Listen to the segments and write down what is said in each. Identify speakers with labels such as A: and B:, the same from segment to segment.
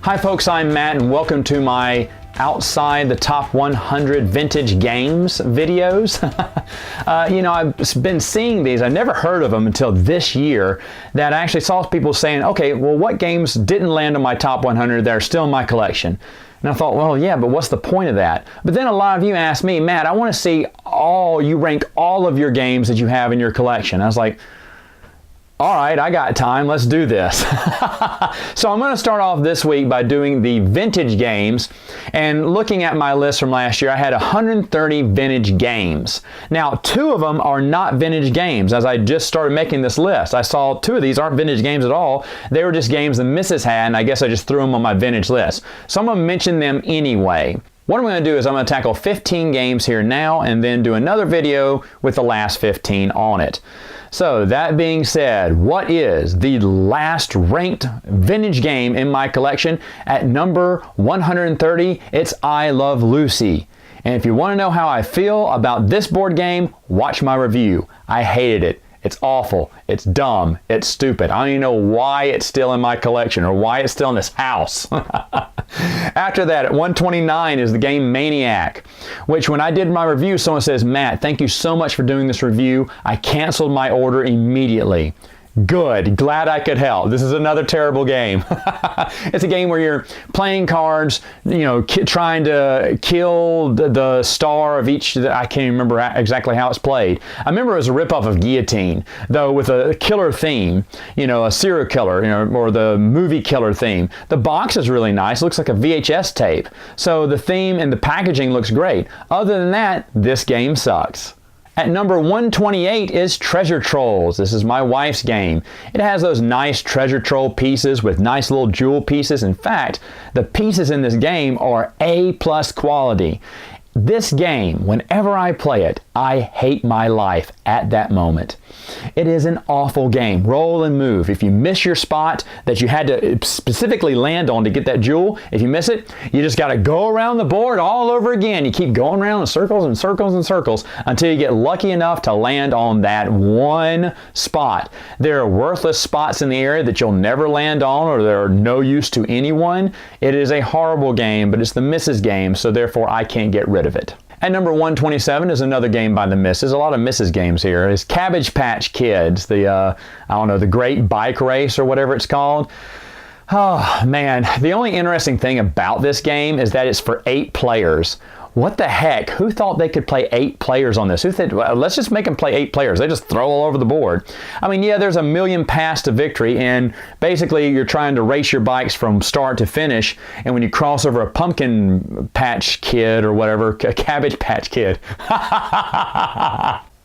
A: Hi folks, I'm Matt and welcome to my Outside the Top 100 Vintage Games videos. I've been seeing these, I've never heard of them until this year, that I actually saw people saying, okay, well what games didn't land on my top 100 that are still in my collection? And I thought, well, yeah, but what's the point of that? But then a lot of you asked me, Matt, I want to see you rank all of your games that you have in your collection. I was like, all right, I got time, let's do this. So I'm going to start off this week by doing the vintage games, and looking at my list from last year, I had 130 vintage games. Now, 2 of them are not vintage games. As I just started making this list, I saw 2 of these aren't vintage games at all. They were just games the missus had, and I guess I just threw them on my vintage list. So I'm going to mention them anyway. What I'm going to do is I'm going to tackle 15 games here now, and then do another video with the last 15 on it. So that being said, what is the last ranked vintage game in my collection? At number 130, it's I Love Lucy. And if you want to know how I feel about this board game, watch my review. I hated it. It's awful. It's dumb. It's stupid. I don't even know why it's still in my collection or why it's still in this house. After that, at 129 is the game Maniac, which when I did my review, someone says, Matt, thank you so much for doing this review. I canceled my order immediately. Good. Glad I could help. This is another terrible game. It's a game where you're playing cards, trying to kill the star of each. I can't remember exactly how it's played. I remember it was a ripoff of Guillotine, though with a killer theme, a serial killer, or the movie killer theme. The box is really nice. It looks like a VHS tape. So the theme and the packaging looks great. Other than that, this game sucks. At number 128 is Treasure Trolls. This is my wife's game. It has those nice treasure troll pieces with nice little jewel pieces. In fact, the pieces in this game are A+ quality. This game, whenever I play it, I hate my life at that moment. It is an awful game. Roll and move. If you miss your spot that you had to specifically land on to get that jewel, if you miss it, you just got to go around the board all over again. You keep going around in circles and circles and circles until you get lucky enough to land on that one spot. There are worthless spots in the area that you'll never land on, or they're no use to anyone. It is a horrible game, but it's the missus game, so therefore I can't get rid of it. At number 127 is another game by the missus. A lot of missus games here. Is Cabbage Patch Kids, the Great Bike Race or whatever it's called. Oh man, the only interesting thing about this game is that it's for 8 players. What the heck? Who thought they could play 8 players on this? Who said, well, let's just make them play 8 players? They just throw all over the board. I mean, yeah, there's a million paths to victory, and basically you're trying to race your bikes from start to finish, and when you cross over a pumpkin patch kid or whatever, a Cabbage Patch Kid.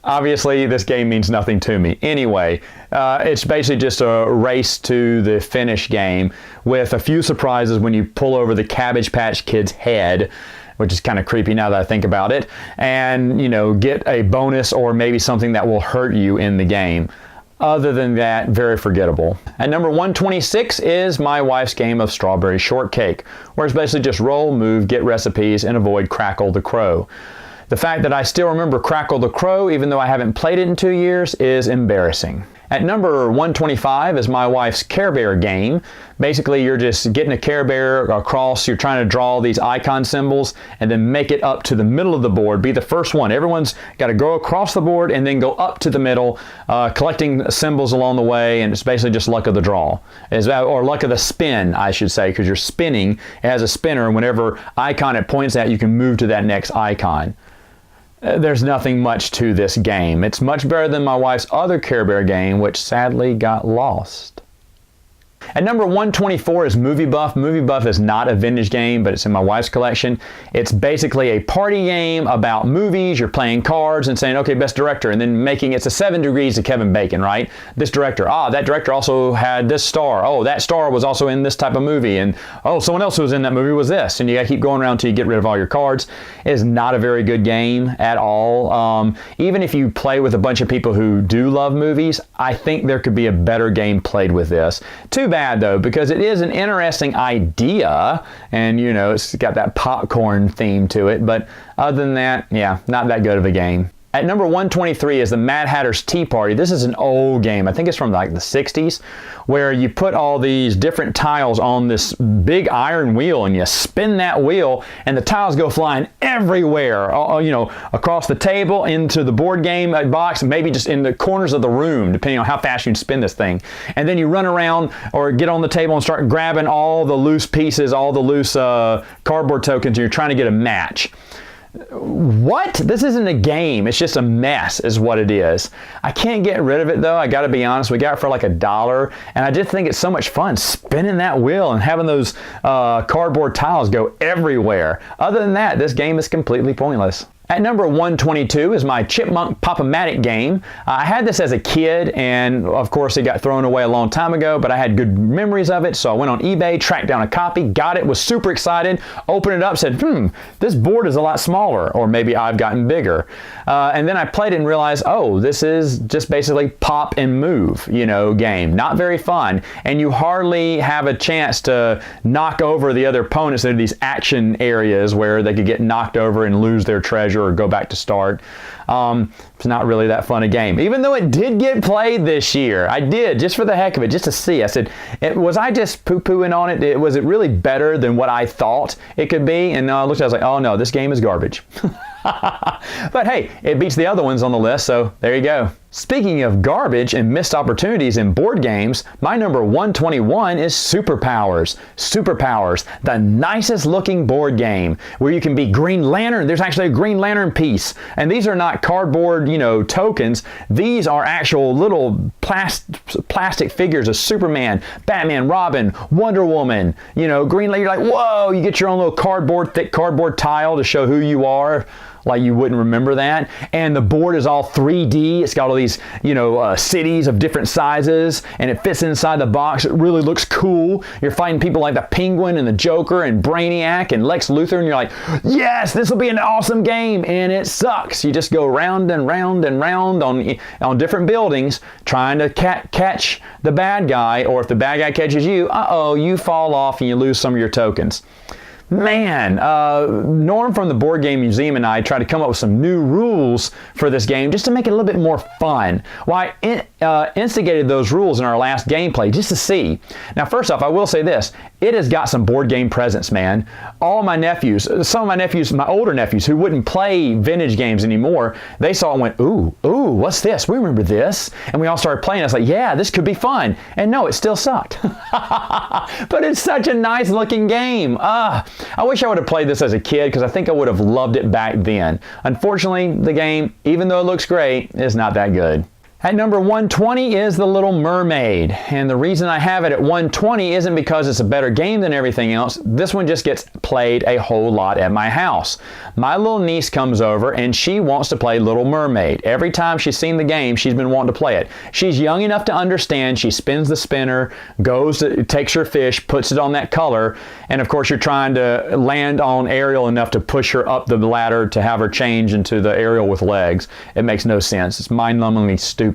A: Obviously, this game means nothing to me. Anyway, it's basically just a race to the finish game with a few surprises when you pull over the Cabbage Patch Kid's head, which is kind of creepy now that I think about it, and get a bonus or maybe something that will hurt you in the game. Other than that, very forgettable. At number 126 is my wife's game of Strawberry Shortcake, where it's basically just roll, move, get recipes, and avoid Crackle the Crow. The fact that I still remember Crackle the Crow, even though I haven't played it in 2 years, is embarrassing. At number 125 is my wife's Care Bear game. Basically, you're just getting a Care Bear across, you're trying to draw these icon symbols and then make it up to the middle of the board, be the first one. Everyone's got to go across the board and then go up to the middle, collecting symbols along the way, and it's basically just luck of the draw. Or luck of the spin, I should say, because you're spinning. It has a spinner, and whenever icon it points at, you can move to that next icon. There's nothing much to this game. It's much better than my wife's other Care Bear game, which sadly got lost. At number 124 is Movie Buff. Movie Buff is not a vintage game, but it's in my wife's collection. It's basically a party game about movies. You're playing cards and saying, okay, best director, and then it's a 7 degrees of Kevin Bacon, right? This director, that director also had this star. Oh, that star was also in this type of movie. And oh, someone else who was in that movie was this. And you gotta keep going around until you get rid of all your cards. It is not a very good game at all. Even if you play with a bunch of people who do love movies, I think there could be a better game played with this. Too bad though, because it is an interesting idea, and it's got that popcorn theme to it, but other than that, yeah, not that good of a game. At number 123 is the Mad Hatter's Tea Party. This is an old game. I think it's from like the 60s, where you put all these different tiles on this big iron wheel and you spin that wheel and the tiles go flying everywhere, you know, across the table, into the board game box, maybe just in the corners of the room, depending on how fast you spin this thing. And then you run around or get on the table and start grabbing all the loose pieces, all the loose cardboard tokens, and you're trying to get a match. What? This isn't a game. It's just a mess is what it is. I can't get rid of it though. I got to be honest. We got it for like $1, and I just think it's so much fun spinning that wheel and having those cardboard tiles go everywhere. Other than that, this game is completely pointless. At number 122 is my Chipmunk Pop-O-Matic game. I had this as a kid, and of course it got thrown away a long time ago, but I had good memories of it, so I went on eBay, tracked down a copy, got it, was super excited, opened it up, said, this board is a lot smaller, or maybe I've gotten bigger. And then I played it and realized, oh, this is just basically pop and move, you know, game. Not very fun, and you hardly have a chance to knock over the other opponents. There are these action areas where they could get knocked over and lose their treasure or go back to start. It's not really that fun a game, even though it did get played this year. I did, just for the heck of it, just to see. I said, was I just poo-pooing on it? Was it really better than what I thought it could be? And I looked, I was like, oh no, this game is garbage. But hey, it beats the other ones on the list, so there you go. Speaking of garbage and missed opportunities in board games, my number 121 is Superpowers. Superpowers, the nicest looking board game where you can be Green Lantern. There's actually a Green Lantern piece. And these are not cardboard, you know, tokens. These are actual little plastic figures of Superman, Batman, Robin, Wonder Woman, you know, Green Lantern. You're like, whoa, you get your own little thick cardboard tile to show who you are. Like you wouldn't remember that. And the board is all 3D. It's got all these, you know, cities of different sizes, and it fits inside the box. It really looks cool. You're fighting people like the Penguin and the Joker and Brainiac and Lex Luthor, and you're like, yes, this will be an awesome game. And it sucks. You just go round and round and round on different buildings trying to catch the bad guy, or if the bad guy catches you, you fall off and you lose some of your tokens. Man, Norm from the Board Game Museum and I tried to come up with some new rules for this game just to make it a little bit more fun. Well, I instigated those rules in our last gameplay just to see. Now, first off, I will say this. It has got some board game presence, man. All my nephews, some of my nephews, my older nephews who wouldn't play vintage games anymore, they saw it and went, ooh, what's this? We remember this. And we all started playing. I was like, yeah, this could be fun. And no, it still sucked. But it's such a nice looking game. I wish I would have played this as a kid because I think I would have loved it back then. Unfortunately, the game, even though it looks great, is not that good. At number 120 is The Little Mermaid, and the reason I have it at 120 isn't because it's a better game than everything else. This one just gets played a whole lot at my house. My little niece comes over and she wants to play Little Mermaid. Every time she's seen the game, she's been wanting to play it. She's young enough to understand. She spins the spinner, takes her fish, puts it on that color, and of course you're trying to land on Ariel enough to push her up the ladder to have her change into the Ariel with legs. It makes no sense. It's mind-numbingly stupid.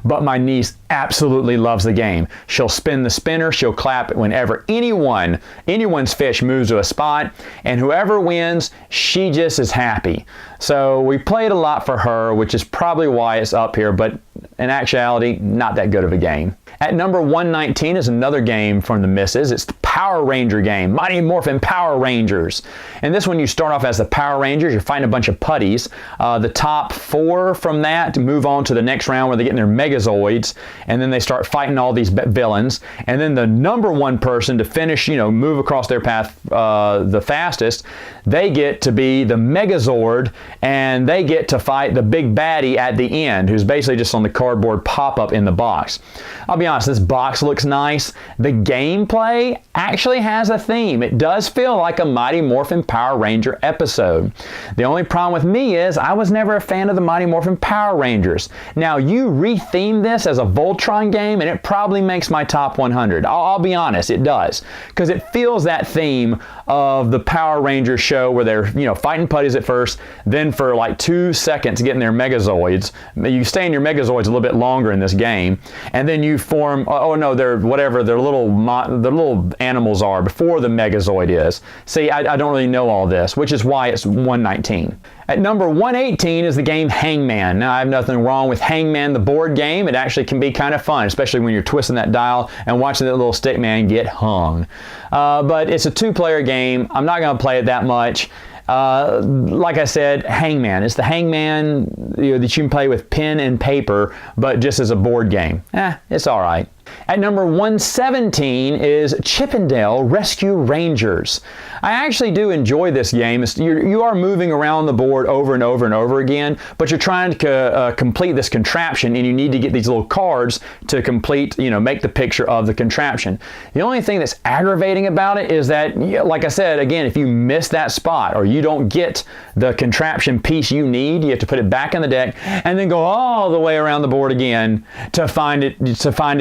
A: But my niece absolutely loves the game. She'll spin the spinner, she'll clap whenever anyone's fish moves to a spot, and whoever wins, she just is happy. So we played a lot for her, which is probably why it's up here, but in actuality, not that good of a game. At number 119 is another game from the misses. It's the Power Ranger game, Mighty Morphin Power Rangers. And this one you start off as the Power Rangers. You're fighting a bunch of putties. The top 4 from that move on to the next round where they get in their Megazords, and then they start fighting all these villains. And then the number 1 person to finish, move across their path the fastest, they get to be the Megazord, and they get to fight the big baddie at the end, who's basically just on the cardboard pop-up in the box. I'll be honest, this box looks nice. The gameplay actually has a theme. It does feel like a Mighty Morphin Power Ranger episode. The only problem with me is I was never a fan of the Mighty Morphin Power Rangers. Now, you retheme this as a Voltron game, and it probably makes my top 100. I'll be honest, it does. Because it feels that theme of the Power Rangers show where they're, fighting putties at first, then for like 2 seconds getting their Megazords. You stay in your Megazords a little bit longer in this game, and then you form, they're little animals are, before the Megazord is. See, I don't really know all this, which is why it's 119. At number 118 is the game Hangman. Now, I have nothing wrong with Hangman, the board game. It actually can be kind of fun, especially when you're twisting that dial and watching that little stick man get hung. But it's a two-player game. I'm not going to play it that much. Like I said, Hangman. It's the Hangman that you can play with pen and paper, but just as a board game. It's all right. At number 117 is Chip 'n Dale Rescue Rangers. I actually do enjoy this game. You are moving around the board over and over and over again, but you're trying to complete this contraption, and you need to get these little cards to complete, make the picture of the contraption. The only thing that's aggravating about it is that, like I said, again, if you miss that spot or you don't get the contraption piece you need, you have to put it back in the deck and then go all the way around the board again to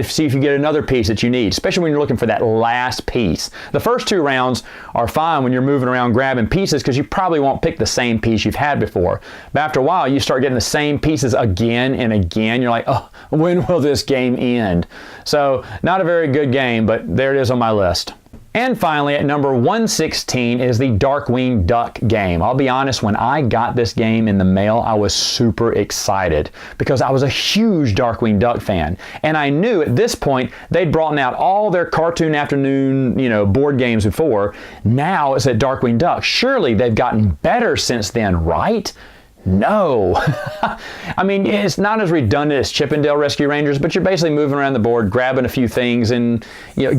A: see if you get another piece that you need, especially when you're looking for that last piece. The first two rounds are fine when you're moving around grabbing pieces because you probably won't pick the same piece you've had before. But after a while, you start getting the same pieces again and again. You're like, oh, when will this game end? So not a very good game, but there it is on my list. And finally, at number 116 is the Darkwing Duck game. I'll be honest, when I got this game in the mail, I was super excited because I was a huge Darkwing Duck fan. And I knew at this point, they'd brought out all their Cartoon Afternoon, board games before. Now it's at Darkwing Duck. Surely they've gotten better since then, right? No. I mean, it's not as redundant as Chip 'n Dale Rescue Rangers, but you're basically moving around the board, grabbing a few things and,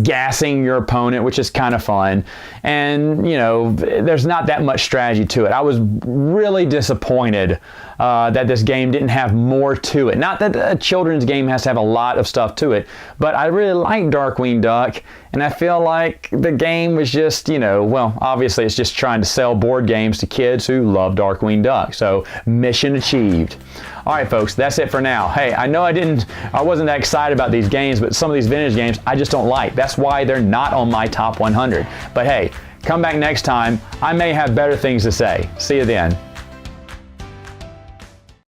A: gassing your opponent, which is kind of fun. And, there's not that much strategy to it. I was really disappointed that this game didn't have more to it. Not that a children's game has to have a lot of stuff to it, but I really like Darkwing Duck, and I feel like the game was just, obviously it's just trying to sell board games to kids who love Darkwing Duck. So mission achieved. All right, folks, that's it for now. Hey, I know I wasn't that excited about these games, but some of these vintage games I just don't like. That's why they're not on my top 100. But hey, come back next time. I may have better things to say. See you then.